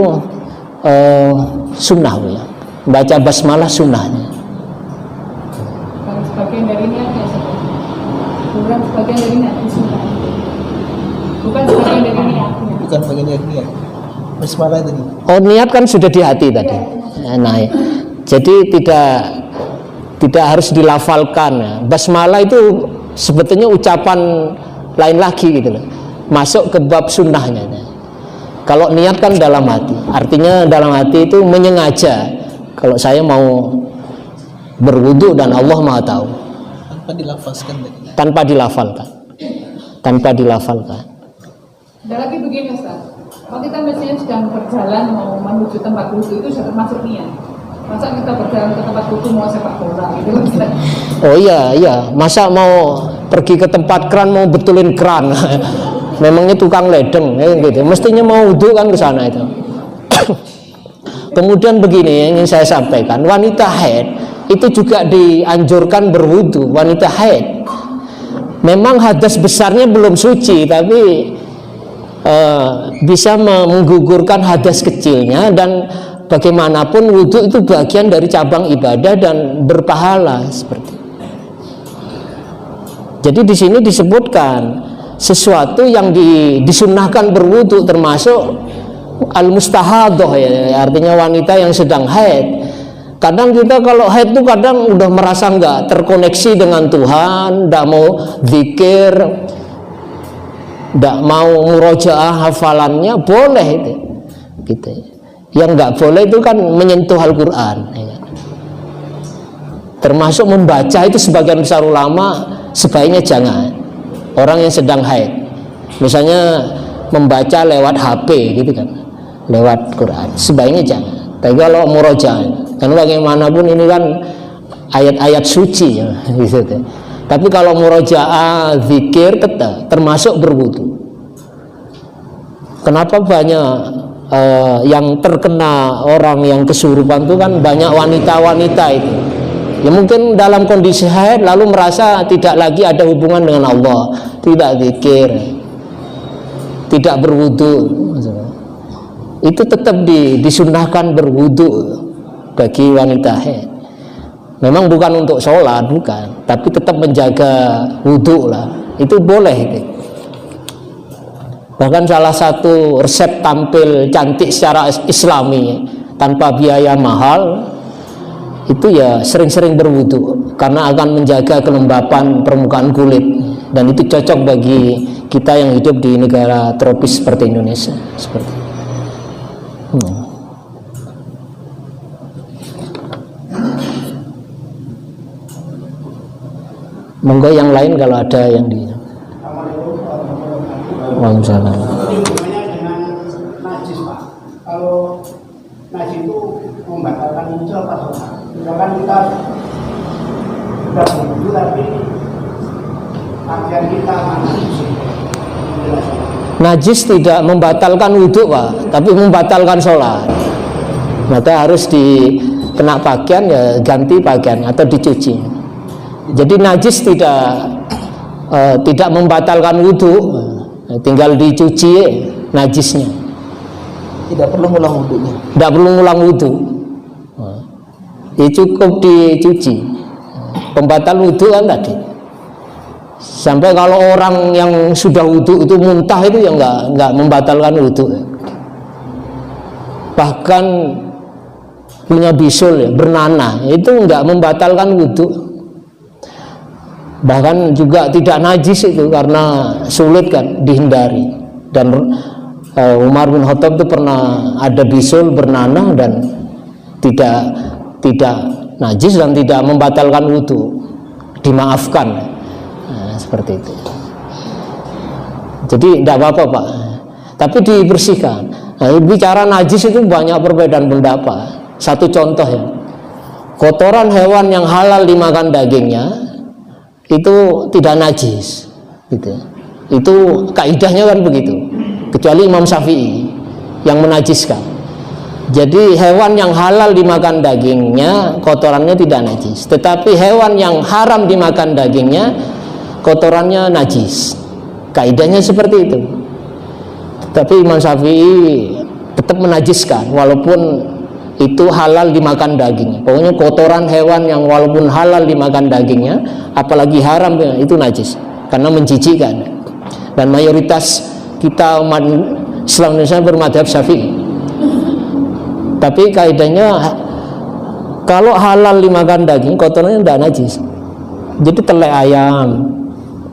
sunnah ya. Baca basmalah sunnahnya. Kalau sebagian dari ini ada bukan sebagian dari ini ada sunnah. Bukan sebagian dari ini artinya. Bukan bagian dari niat. Basmalah tadi. Oh, niat kan sudah di hati tadi. Nah, ya. Jadi tidak harus dilafalkan. Basmalah itu sebetulnya ucapan lain lagi gitu loh. Masuk ke bab sunnahnya. Kalau niat kan dalam hati. Artinya dalam hati itu menyengaja. Kalau saya mau berwudu dan Allah Maha tahu. Tanpa dilafazkan tadi. Tanpa dilafalkan. Tanpa dilafalkan. Ada lagi begini Ustaz. Kalau kita misalnya sedang berjalan mau menuju tempat wudu itu sudah termasuk niat. Masa kita berjalan ke tempat wudu mau sepak bola gitu Ustaz. Oh iya. Masa mau pergi ke tempat kran mau betulin kran. Memangnya tukang ledeng gitu. Mestinya mau wudu kan ke sana itu. Kemudian begini yang ingin saya sampaikan, wanita haid itu juga dianjurkan berwudu. Wanita haid memang hadas besarnya belum suci, tapi bisa menggugurkan hadas kecilnya, dan bagaimanapun wudhu itu bagian dari cabang ibadah dan berpahala seperti. Jadi di sini disebutkan sesuatu yang disunnahkan berwudhu, termasuk al-mustahadah, ya, artinya wanita yang sedang haid. Kadang kita kalau haid tuh kadang udah merasa nggak terkoneksi dengan Tuhan, nggak mau zikir, nggak mau murojaah hafalannya, boleh itu. Gitu. Yang nggak boleh itu kan menyentuh Al-Quran. Ya. Termasuk membaca itu sebagian besar ulama sebaiknya jangan. Orang yang sedang haid, misalnya membaca lewat HP gitu kan, lewat Quran, sebaiknya jangan. Tapi kalau murojaah, karena bagaimanapun ini kan ayat-ayat suci ya, gitu. Tapi kalau murojaah, zikir, termasuk berwudu. Kenapa banyak yang terkena orang yang kesurupan itu kan banyak wanita-wanita itu. Ya mungkin dalam kondisi haid lalu merasa tidak lagi ada hubungan dengan Allah, tidak zikir, tidak berwudu. Itu tetap disunnahkan berwudu bagi wanita haid. Memang bukan untuk sholat, bukan, tapi tetap menjaga wudu lah. Itu boleh itu. Bahkan salah satu resep tampil cantik secara islami tanpa biaya mahal itu ya sering-sering berwudu, karena akan menjaga kelembapan permukaan kulit, dan itu cocok bagi kita yang hidup di negara tropis seperti Indonesia seperti. Monggo yang lain kalau ada yang di. Waalaikumsalam. Dengan najis, Pak. Kalau najis itu membatalkan wudhu apa sholat? Misalkan kita sudah wudhu tapi pakaian kita najis. Najis tidak membatalkan wudhu, Pak, tapi membatalkan sholat. Maka harus dikena pakaian, ya ganti pakaian atau dicuci. Jadi najis tidak membatalkan wudhu, tinggal dicuci najisnya. Tidak perlu ngulang wudhunya. Tidak perlu ngulang wudhu, ya cukup dicuci. Pembatal wudhu kan tadi. Sampai kalau orang yang sudah wudhu itu muntah itu ya nggak membatalkan wudhu. Bahkan punya bisul ya, bernanah, itu nggak membatalkan wudhu. Bahkan juga tidak najis itu karena sulit kan dihindari. Dan Umar bin Khattab itu pernah ada bisul bernanah dan tidak najis dan tidak membatalkan wudhu, dimaafkan. Nah, seperti itu. Jadi tidak apa-apa, Pak, tapi dibersihkan. Nah, bicara najis itu banyak perbedaan pendapat. Satu contoh ya, kotoran hewan yang halal dimakan dagingnya itu tidak najis, gitu. Itu kaidahnya kan begitu, kecuali Imam Syafi'i yang menajiskan. Jadi hewan yang halal dimakan dagingnya kotorannya tidak najis, tetapi hewan yang haram dimakan dagingnya kotorannya najis. Kaidahnya seperti itu. Tapi Imam Syafi'i tetap menajiskan walaupun itu halal dimakan dagingnya. Pokoknya kotoran hewan yang walaupun halal dimakan dagingnya, apalagi haram, itu najis karena menjijikkan. Dan mayoritas kita umat Islam Indonesia bermadhab Syafi'i. Tapi kaidahnya kalau halal dimakan daging kotorannya tidak najis. Jadi telek ayam,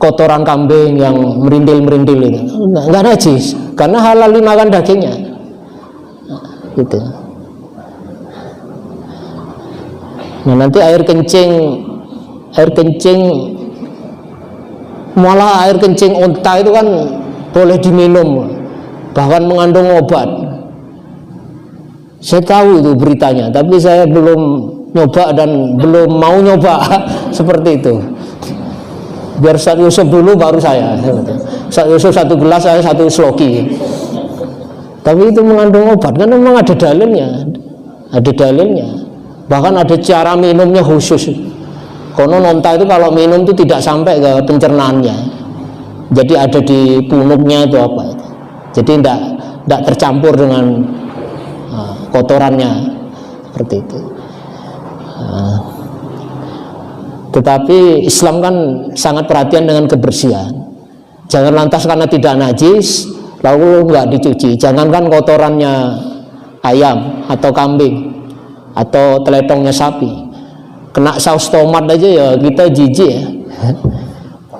kotoran kambing yang merindil-merindil itu nggak najis karena halal dimakan dagingnya. Gitu. Nah, nanti air kencing malah air kencing unta itu kan boleh diminum, bahkan mengandung obat. Saya tahu itu beritanya, tapi saya belum nyoba dan belum mau nyoba seperti itu. Biar Ustaz Yusuf dulu baru saya. Ustaz Yusuf satu gelas, saya satu sloki. Tapi itu mengandung obat kan memang ada dalilnya. Bahkan ada cara minumnya khusus. Konon onta itu kalau minum itu tidak sampai ke pencernaannya. Jadi ada di punuknya itu apa itu. Jadi tidak tercampur dengan kotorannya seperti itu. Tetapi Islam kan sangat perhatian dengan kebersihan. Jangan lantas karena tidak najis lalu nggak dicuci. Jangankan kotorannya ayam atau kambing atau teletongnya sapi, kena saus tomat aja ya kita jijik ya.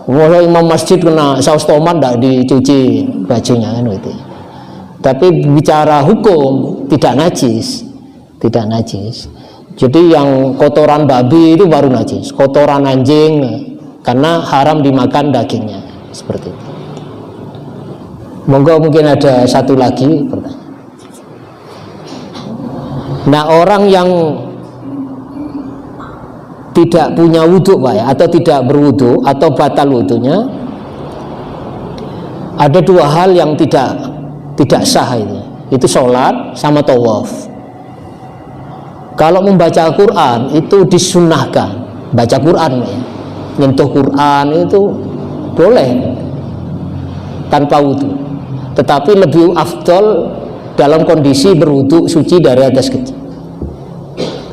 Walau imam masjid kena saus tomat tidak dicuci bajunya kan gitu. Tapi bicara hukum tidak najis. Jadi yang kotoran babi itu baru najis, kotoran anjing karena haram dimakan dagingnya seperti itu. Monggo mungkin ada satu lagi pertanyaan. Nah, orang yang tidak punya wudhu Pak ya, atau tidak berwudhu atau batal wudhunya, ada dua hal yang tidak sah itu sholat sama tawaf. Kalau membaca Quran itu disunnahkan, baca Quran ya, nyentuh Quran itu boleh tanpa wudhu, tetapi lebih afdol dalam kondisi berwudhu suci dari atas kecil.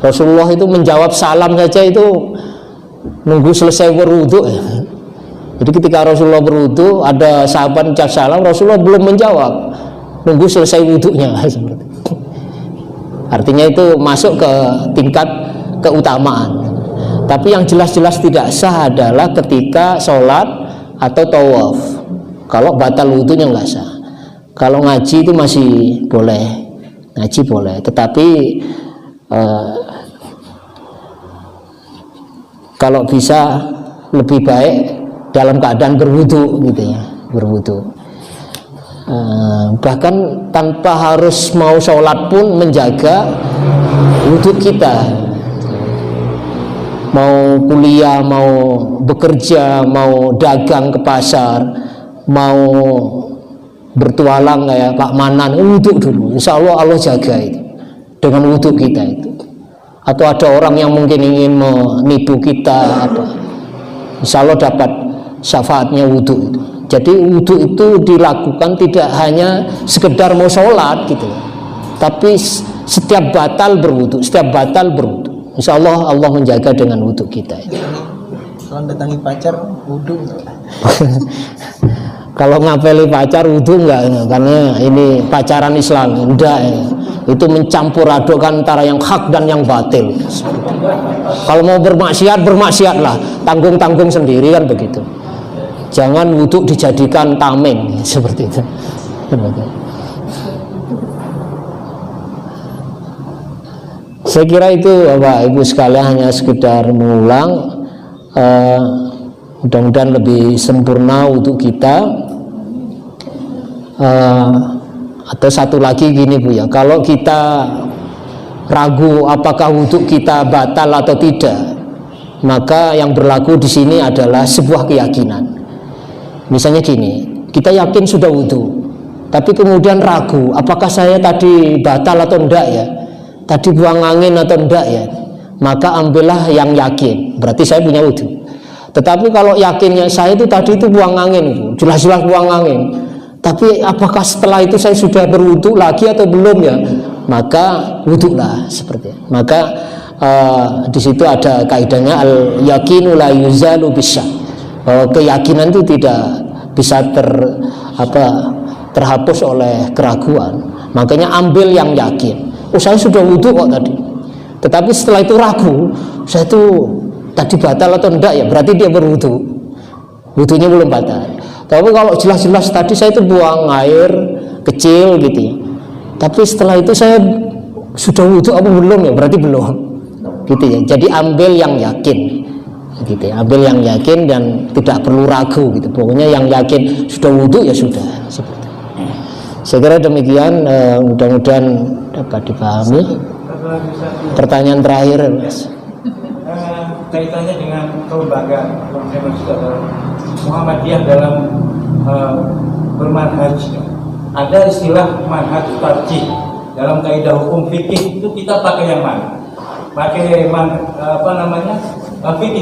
Rasulullah itu menjawab salam saja itu nunggu selesai berwudhu ya. Jadi ketika Rasulullah berwudhu, ada sahabat ucap salam, Rasulullah belum menjawab, nunggu selesai wudhunya. Artinya itu masuk ke tingkat keutamaan. Tapi yang jelas-jelas tidak sah adalah ketika sholat atau tawaf. Kalau batal wudhunya nggak sah. Kalau ngaji itu masih boleh, ngaji boleh. Tetapi kalau bisa lebih baik dalam keadaan berwudu gitu ya, berwudu. Bahkan tanpa harus mau sholat pun menjaga wudu kita. Mau kuliah, mau bekerja, mau dagang ke pasar, mau bertualang kayak Pak Manan, wudu dulu. Insya Allah Allah jaga itu dengan wudu kita itu. Atau ada orang yang mungkin ingin menipu kita apa, insya Allah dapat syafaatnya wudu itu. Jadi wudu itu dilakukan tidak hanya sekedar mau sholat gitu, tapi setiap batal berwudu, insya Allah Allah menjaga dengan wudu kita itu. Kalau datangi pacar wudu Kalau ngapeli pacar wudu enggak, karena ini pacaran Islam enggak ya. Itu mencampur adukkan antara yang hak dan yang batil. Kalau mau bermaksiatlah, tanggung sendiri kan begitu. Jangan wudu dijadikan tameng seperti itu. Saya kira itu Bapak Ibu sekalian hanya sekedar mengulang. Mudah-mudahan lebih sempurna wudu kita. Atau satu lagi gini Bu ya, kalau kita ragu apakah wudu kita batal atau tidak, maka yang berlaku di sini adalah sebuah keyakinan. Misalnya gini, kita yakin sudah wudu, tapi kemudian ragu apakah saya tadi batal atau enggak ya, tadi buang angin atau enggak ya, maka ambillah yang yakin, berarti saya punya wudu. Tetapi kalau yakinnya saya itu tadi itu buang angin, jelas-jelas buang angin, tapi apakah setelah itu saya sudah berwudu lagi atau belum ya, maka wudulah seperti itu. Maka di situ ada kaidahnya al yakinu la yuzalu bisyak, bahwa keyakinan itu tidak bisa terhapus oleh keraguan. Makanya ambil yang yakin. Oh saya sudah wudu kok tadi, tetapi setelah itu ragu, saya itu tadi batal atau enggak ya, berarti dia berwudu, wudunya belum batal. Tapi kalau jelas-jelas tadi saya itu buang air kecil gitu ya, tapi setelah itu saya sudah wudu apa belum ya, berarti belum gitu ya. Jadi ambil yang yakin gitu ya, ambil yang yakin dan tidak perlu ragu gitu. Pokoknya yang yakin sudah wudu ya sudah, seperti itu. Saya kira demikian, mudah-mudahan dapat dipahami. Pertanyaan terakhir Mas. Kaitannya dengan kelembagaan Muhammadiyah dalam bermanhaj. Ada istilah manhaj tarjih dalam kaidah hukum fikih, itu kita pakai yang mana? Pakai fikih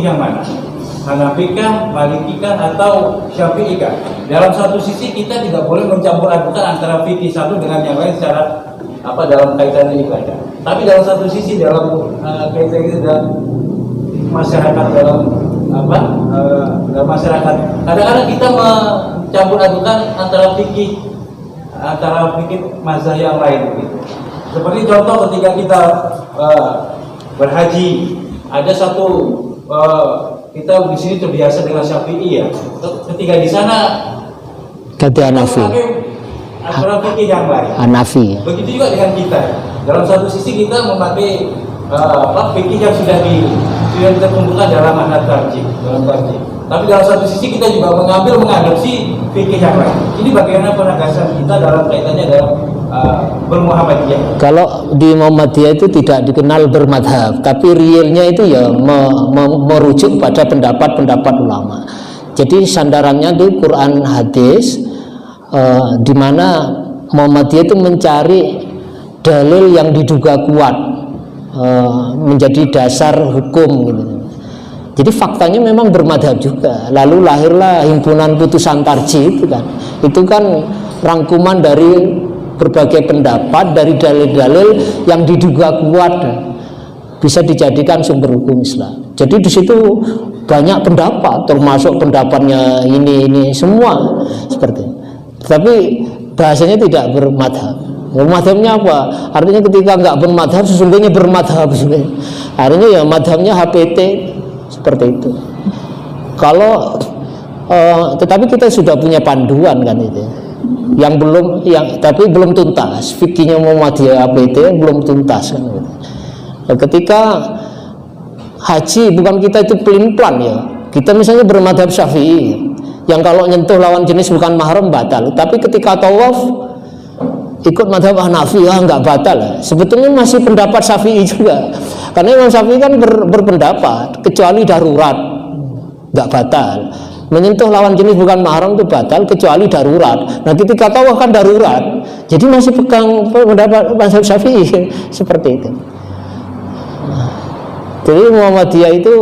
yang mana? Hanafikah, Malikikah, atau Syafi'ikah? Dalam satu sisi kita tidak boleh mencampur adukan antara fikih satu dengan yang lain secara dalam kaitan ibadah. Tapi dalam satu sisi dalam kaitan itu dalam masyarakat dalam masyarakat kadang-kadang kita mencampur adukan antara fikih mazhab yang lain gitu. Seperti contoh ketika kita berhaji, ada satu kita di sini terbiasa dengan Syafi'i ya. Ketika di sana ganti Hanafi. Aturan fikih yang lain. Hanafi. Begitu juga dengan kita. Dalam satu sisi kita memakai fikih yang sudah ditentukan dalam manhaj tarjih, dalam tarjih. Tapi dalam satu sisi kita juga mengadopsi fikih yang lain. Ini bagaimana penegasan kita dalam kaitannya dalam bermuhammadiyah. Kalau di Muhammadiyah itu tidak dikenal bermadhab, tapi realnya itu ya merujuk pada pendapat-pendapat ulama. Jadi sandarannya itu Quran hadis, di mana Muhammadiyah itu mencari dalil yang diduga kuat menjadi dasar hukum gitu. Jadi faktanya memang bermadhab juga. Lalu lahirlah himpunan putusan tarjih itu kan rangkuman dari berbagai pendapat, dari dalil-dalil yang diduga kuat bisa dijadikan sumber hukum Islam. Jadi di situ banyak pendapat, termasuk pendapatnya ini semua seperti itu. Tapi bahasanya tidak bermadhab. Madhabnya apa? Artinya ketika nggak bermadhab sesungguhnya bermadhab. Artinya ya madhabnya HPT seperti itu. Kalau tetapi kita sudah punya panduan kan itu. Tapi belum tuntas. Fikihnya Muhammadiyah HPT belum tuntas kan gitu. Ketika haji bukan kita itu pelin-pelan ya. Kita misalnya bermadhab Syafi'i yang kalau nyentuh lawan jenis bukan mahram batal. Tapi ketika tawaf ikut madhab Hanafi nggak batal. Sebetulnya masih pendapat Syafi'i juga. Karena Imam Syafi'i kan berpendapat kecuali darurat nggak batal. Menyentuh lawan jenis bukan mahram itu batal kecuali darurat. Nah ketika tawaf kan darurat. Jadi masih pegang pendapat mazhab Syafi'i seperti itu. Jadi Muhammadiyah itu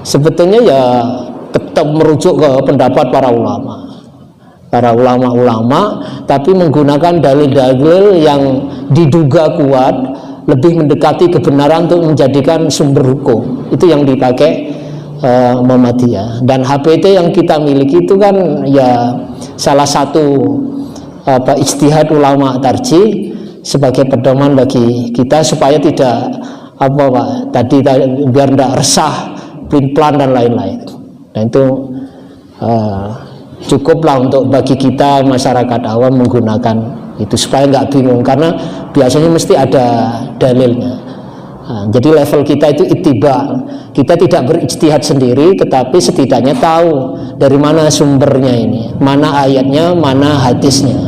sebetulnya ya tetap merujuk ke pendapat para ulama, tapi menggunakan dalil-dalil yang diduga kuat, lebih mendekati kebenaran untuk menjadikan sumber hukum. Itu yang dipakai Muhammadiyah. Dan HPT yang kita miliki itu kan ya salah satu ijtihad ulama tarjih sebagai pedoman bagi kita supaya tidak biar tidak resah, pelin-pelan dan lain-lain. Nah itu cukuplah untuk bagi kita masyarakat awam menggunakan itu supaya nggak bingung, karena biasanya mesti ada dalilnya. Nah, jadi level kita itu ittiba, kita tidak berijtihad sendiri, tetapi setidaknya tahu dari mana sumbernya ini, mana ayatnya, mana hadisnya.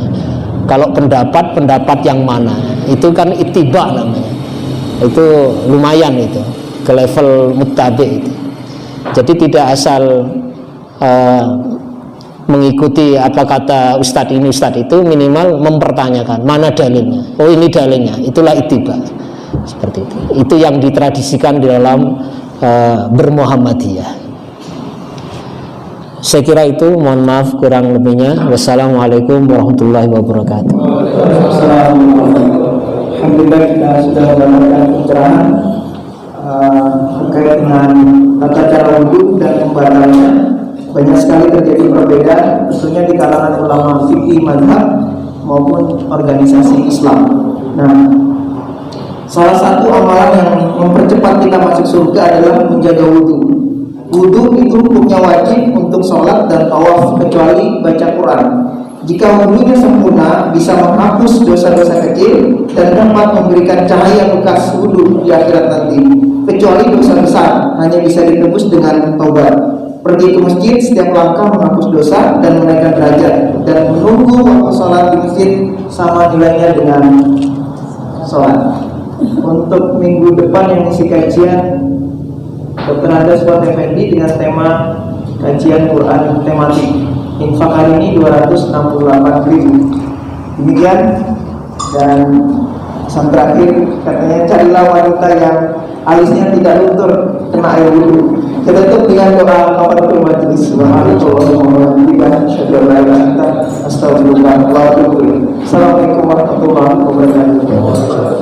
Kalau pendapat yang mana, itu kan ittiba namanya. Itu lumayan itu ke level muttabi itu. Jadi tidak asal mengikuti apa kata ustadz ini ustadz itu, minimal mempertanyakan mana dalilnya. Oh ini dalilnya, itulah ittiba. Seperti itu. Itu yang ditradisikan di dalam bermuhammadiyah. Saya kira itu, mohon maaf kurang lebihnya. Wassalamualaikum warahmatullahi wabarakatuh. Alhamdulillah kita sudah mendapatkan pencerahan terkait dengan tata cara wudhu dan pembatalnya. Banyak sekali terjadi perbedaan tentunya di kalangan ulama fikih mazhab maupun organisasi Islam. Nah, salah satu amalan yang mempercepat kita masuk surga adalah menjaga wudhu. Wudhu itu hukumnya wajib untuk sholat dan tawaf kecuali baca Quran. Jika wudhunya sempurna, bisa menghapus dosa-dosa kecil dan dapat memberikan cahaya bekas wudhu di akhirat nanti. Kecuali dosa besar, hanya bisa ditebus dengan taubat. Pergi ke masjid, setiap langkah menghapus dosa dan menaikkan derajat. Dan menunggu waktu sholat di masjid sama nilainya dengan sholat. Untuk minggu depan yang isi kajian Dr. Andas Fuad Effendi dengan tema kajian Quran tematik. Infak kali ini 268.000. Demikian. Dan pesan terakhir katanya, carilah wanita yang alisnya tidak luntur kena kena air wudhu. Kita tutup dengan doa kafaratul majlis. Subhanallah, Assalamualaikum warahmatullahi wabarakatuh.